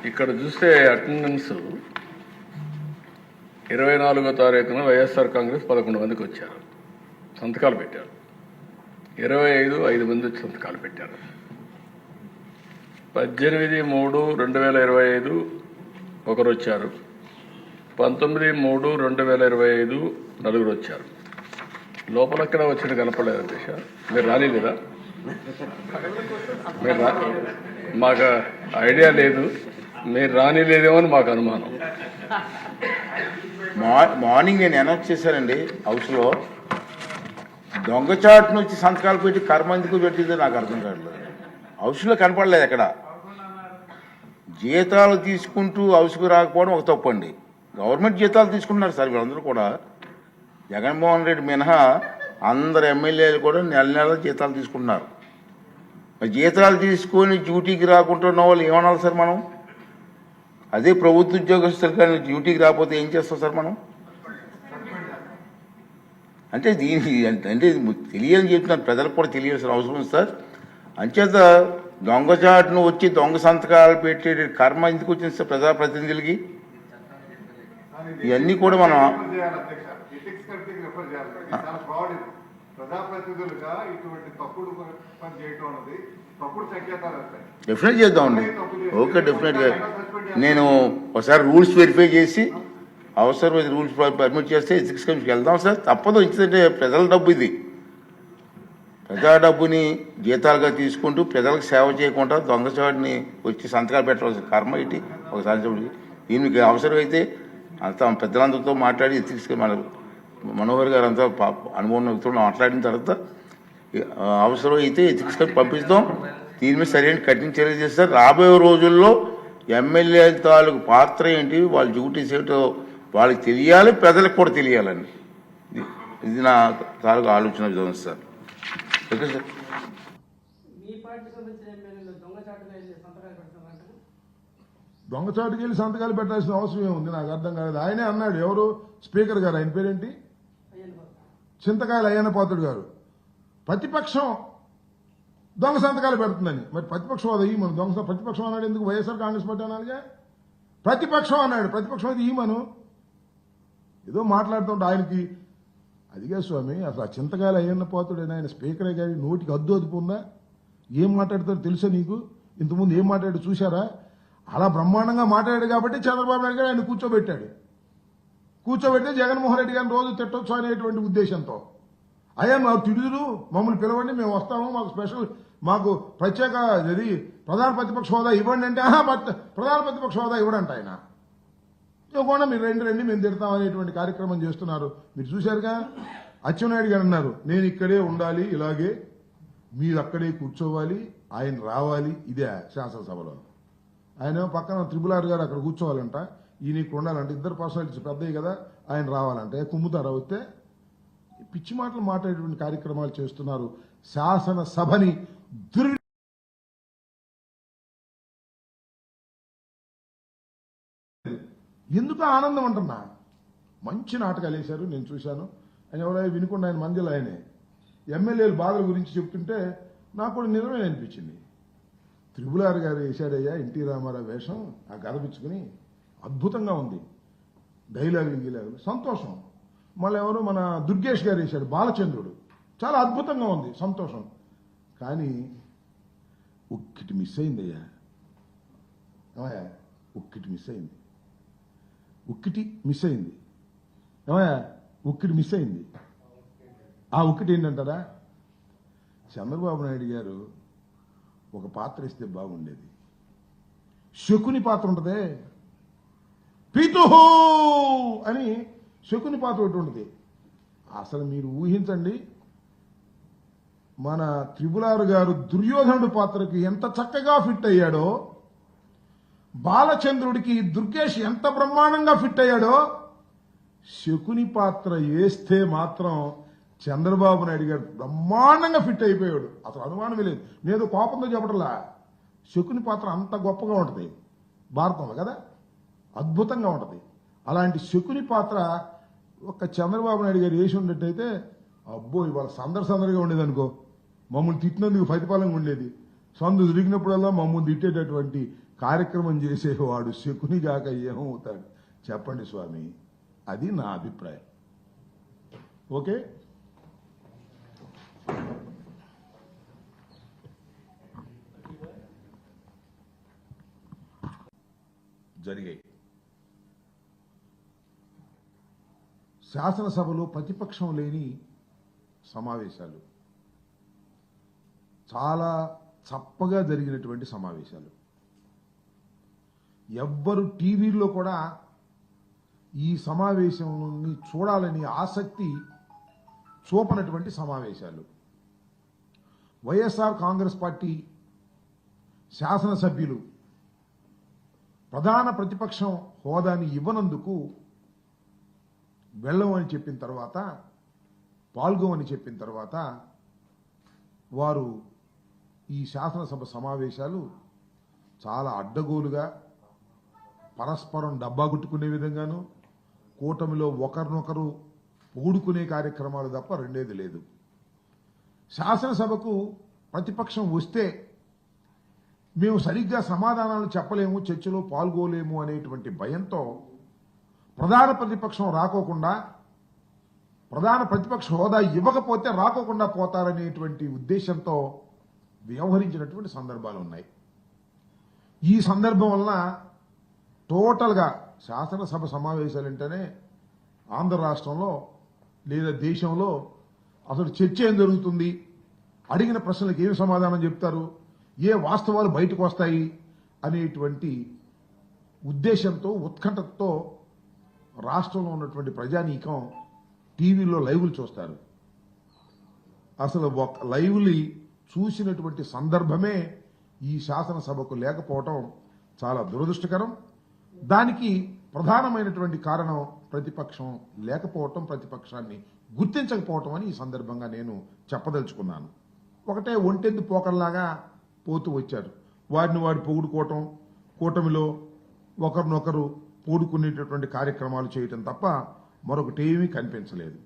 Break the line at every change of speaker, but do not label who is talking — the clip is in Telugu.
ఇక్కడ చూస్తే అటెండెన్స్ 24వ తారీఖున వైఎస్ఆర్ కాంగ్రెస్ 11 మందికి వచ్చారు, సంతకాలు పెట్టారు. 5 మంది వచ్చి సంతకాలు పెట్టారు. 18/3/2025 ఒకరు వచ్చారు. 19/3/2025 నలుగురు వచ్చారు. లోపలక్కడ వచ్చిన కనపడలేదు అధ్యక్ష. మీరు రాలేదా? మీరు మాకు ఐడియా లేదు, మీరు రానిలేదేమో అని మాకు అనుమానం.
మార్నింగ్ నేను అనౌన్స్ చేశానండి హౌస్లో. దొంగచాటు నుంచి సంతకాలు పెట్టి కర్మ ఎందుకు పెట్టిందో నాకు అర్థం కావట్లేదు. హౌస్లో కనపడలేదు ఎక్కడ. జీతాలు తీసుకుంటూ హౌస్కు రాకపోవడం ఒక తప్పండి. గవర్నమెంట్ జీతాలు తీసుకుంటున్నారు సార్ వీళ్ళందరూ కూడా. జగన్మోహన్ రెడ్డి మినహా అందరు ఎమ్మెల్యేలు కూడా నెల జీతాలు తీసుకుంటున్నారు. జీతాలు తీసుకొని డ్యూటీకి రాకుంటున్న వాళ్ళు ఏమనాలి సార్ మనం? అదే ప్రభుత్వ ఉద్యోగస్తులు కానీ డ్యూటీకి రాకపోతే ఏం చేస్తాం సార్ మనం? అంటే దీనికి అంటే తెలియని చెప్తున్నారు, ప్రజలకు కూడా తెలియాల్సిన అవసరం ఉంది సార్. అంచేత దొంగచాటును వచ్చి దొంగ సంతకాలు పెట్టే కర్మ ఎందుకు వచ్చింది సార్ ప్రజాప్రతినిధులకి? ఇవన్నీ కూడా మనం డెఫినెట్ చేద్దామండి. ఓకే, డెఫినెట్గా నేను ఒకసారి రూల్స్ వెరిఫై చేసి అవసరమైన రూల్స్ పర్మిట్ చేస్తే ఎథిక్స్ కమిషన్కి వెళ్దాం సార్. తప్పదు, ఇచ్చిందంటే ప్రజల డబ్బు ఇది. ప్రజా డబ్బుని జీతాలుగా తీసుకుంటూ ప్రజలకు సేవ చేయకుండా దొంగచాటుని వచ్చి సంతకాలు పెట్టవలసిన కర్మ ఇటు ఒకసారి దీనికి అవసరమైతే అంతా పెద్దలందరితో మాట్లాడి ఎథిక్స్ మనోహర్ గారు అంతా అనుభవం మాట్లాడిన తర్వాత అవసరమైతే ఎథిక్స్ పంపిస్తాం. దీని మీద సరైన కఠిన చర్య చేస్తారు. రాబోయే రోజుల్లో ఎమ్మెల్యే తాలూకు పాత్ర ఏంటి, వాళ్ళ డ్యూటీస్ ఏంటో వాళ్ళకి తెలియాలి, ప్రజలకు కూడా తెలియాలండి. ఇది నా తాలూకు ఆలోచన విధానం సార్. Okay sir.
దొంగచాటుకి వెళ్ళి సంతకాలు పెట్టాల్సిన అవసరం ఏముంది? నాకు అర్థం కాలేదు. ఆయనే అన్నాడు, ఎవరు స్పీకర్ గారు, ఆయన పేరేంటి, చింతకాయలు అయ్యన్న పాత్రుడు గారు, ప్రతిపక్షం దొంగ సంతకాలు పెడుతుందని. మరి ప్రతిపక్షం అది ఈమను దొంగ ప్రతిపక్షం అన్నాడు ఎందుకు? వైఎస్ఆర్ కాంగ్రెస్ పార్టీ అనాలిగా. ప్రతిపక్షం అన్నాడు, ప్రతిపక్షం అది ఈమను ఏదో మాట్లాడుతుంటే ఆయనకి అదిగా స్వామి. అసలు ఆ చింతకాయలు అయ్యన్న పాత్రుడు ఆయన స్పీకరే కానీ నోటికి అద్దు అదుపు ఉందా? ఏం మాట్లాడతారో తెలుసా నీకు? ఇంతకుముందు ఏం మాట్లాడాడు చూశారా? అలా బ్రహ్మాండంగా మాట్లాడాడు కాబట్టి చంద్రబాబు నాయుడు గారు ఆయన కూర్చోబెడితే జగన్మోహన్ రెడ్డి గారిని రోజు తిట్టొచ్చు అనేటువంటి ఉద్దేశంతో, అయ్యా మాకు తిడుదురు, మమ్మల్ని పిలవండి, మేము వస్తాము, మాకు స్పెషల్, మాకు ప్రత్యేక ఇది ప్రధాన ప్రతిపక్ష హోదా ఇవ్వండి అంటే ప్రధాన ప్రతిపక్ష హోదా ఇవ్వడంట ఆయన. ఇవ్వకుండా మీరు రండి మేము తిడతాం అనేటువంటి కార్యక్రమం చేస్తున్నారు. మీరు చూశారుగా. అచ్చెన్నాయుడు గారు అన్నారు, నేను ఇక్కడే ఉండాలి, ఇలాగే మీరు అక్కడే కూర్చోవాలి, ఆయన రావాలి. ఇదే శాసనసభలో. ఆయన పక్కన R గారు అక్కడ కూర్చోవాలంట, ఈయన ఇక్కడ ఉండాలంటే, ఇద్దరు పర్సనాలిటీస్ పెద్దవి కదా, ఆయన రావాలంటే కుమ్ముతారా వస్తే? పిచ్చి మాటలు మాట్లాడేటువంటి కార్యక్రమాలు చేస్తున్నారు. శాసనసభని ఎందుకు ఆనందం అంటున్నా. మంచి నాటకాలు వేశారు, నేను చూశాను. ఆయన ఎవరో వినుకుండా ఆయన మందిలో ఆయనే ఎమ్మెల్యేల బాధల గురించి చెప్తుంటే నాకు కూడా నిజమే అనిపించింది. R గారు వేశాడయ్యా ఎన్టీ రామారావు వేషం, ఆ గదపించుకుని అద్భుతంగా ఉంది. డైలాగులు సంతోషం. మళ్ళీ ఎవరు మన దుర్గేష్ గారు వేశాడు బాలచంద్రుడు, చాలా అద్భుతంగా ఉంది, సంతోషం. కానీ ఒక్కటి మిస్ అయిందయ్యా, ఒక్కటి మిస్ అయింది. ఆ ఒక్కటి ఏంటంటారా? చంద్రబాబు నాయుడు గారు ఒక పాత్ర ఇస్తే బాగుండేది. శకుని పాత్ర ఉంటదే, పితుహు అని శకుని పాత్ర ఒకటి ఉంటుంది. అసలు మీరు ఊహించండి, మన R గారు దుర్యోధనుడు పాత్రకి ఎంత చక్కగా ఫిట్ అయ్యాడో, బాలచంద్రుడికి దుర్గేష్ ఎంత బ్రహ్మాండంగా ఫిట్ అయ్యాడో, శకుని పాత్ర వేస్తే మాత్రం చంద్రబాబు నాయుడు గారు బ్రహ్మాండంగా ఫిట్ అయిపోయాడు. అసలు అనుమానమే లేదు. నేను కోపంతో చెప్పటంలా, శకుని పాత్ర అంత గొప్పగా ఉంటుంది భారతంలో కదా, అద్భుతంగా ఉంటుంది. అలాంటి శకుని పాత్ర ఒక చంద్రబాబు నాయుడు గారు వేసి ఉన్నట్టయితే అబ్బో ఇవాళ సందడిగా ఉండేది అనుకో. మమ్మల్ని తిట్టినందుకు ప్రతిఫలంగా ఉండేది. సందు తిరిగినప్పుడల్లా మమ్మల్ని తిట్టేటటువంటి కార్యక్రమం చేసేవాడు శకునిగాక ఏమవుతాడు చెప్పండి స్వామి. అది నా అభిప్రాయం. ఓకే, జరిగాయి. శాసనసభలో ప్రతిపక్షం లేని సమావేశాలు, చాలా చప్పగా జరిగినటువంటి సమావేశాలు. ఎవ్వరు టీవీల్లో కూడా ఈ సమావేశాన్ని చూడాలని ఆసక్తి చూపనటువంటి సమావేశాలు. వైఎస్ఆర్ కాంగ్రెస్ పార్టీ శాసనసభ్యులు ప్రధాన ప్రతిపక్షం హోదాని ఇవ్వనందుకు వెళ్ళమని చెప్పిన తర్వాత, పాల్గొమని చెప్పిన తర్వాత వారు ఈ శాసనసభ సమావేశాలు చాలా అడ్డగోలుగా, పరస్పరం డబ్బా కొట్టుకునే విధంగాను, కూటమిలో ఒకరినొకరు పొగుడుకునే కార్యక్రమాలు తప్ప రెండేది లేదు. శాసనసభకు ప్రతిపక్షం వస్తే మేము సరిగ్గా సమాధానాలు చెప్పలేము, చర్చలో పాల్గొలేము అనేటువంటి భయంతో ప్రధాన ప్రతిపక్షం రాకోకుండా, ప్రధాన ప్రతిపక్ష హోదా ఇవ్వకపోతే రాకోకుండా పోతారనేటువంటి ఉద్దేశంతో వ్యవహరించినటువంటి సందర్భాలు ఉన్నాయి. ఈ సందర్భం వలన టోటల్గా శాసనసభ సమావేశాలంటేనే ఆంధ్ర రాష్ట్రంలో లేదా దేశంలో అసలు చర్చ ఏం జరుగుతుంది, అడిగిన ప్రశ్నలకు ఏమి సమాధానం చెప్తారు, ఏ వాస్తవాలు బయటకు వస్తాయి అనేటువంటి ఉద్దేశంతో, ఉత్కంఠతో రాష్ట్రంలో ఉన్నటువంటి ప్రజానీకం టీవీలో లైవ్లు చూస్తారు. అసలు ఒక లైవ్ని చూసినటువంటి సందర్భమే ఈ శాసనసభకు లేకపోవటం చాలా దురదృష్టకరం. దానికి ప్రధానమైనటువంటి కారణం ప్రతిపక్షం లేకపోవటం, ప్రతిపక్షాన్ని గుర్తించకపోవటం అని ఈ సందర్భంగా నేను చెప్పదలుచుకున్నాను. ఒకటే ఒంటెద్దు పోకల్లాగా పోతూ వచ్చారు. వారిని వారు పొగుడుకోవటం, కూటమిలో ఒకరినొకరు పోడుకునేటటువంటి కార్యక్రమాలు చేయటం తప్ప మరొకటేమీ కనిపించలేదు.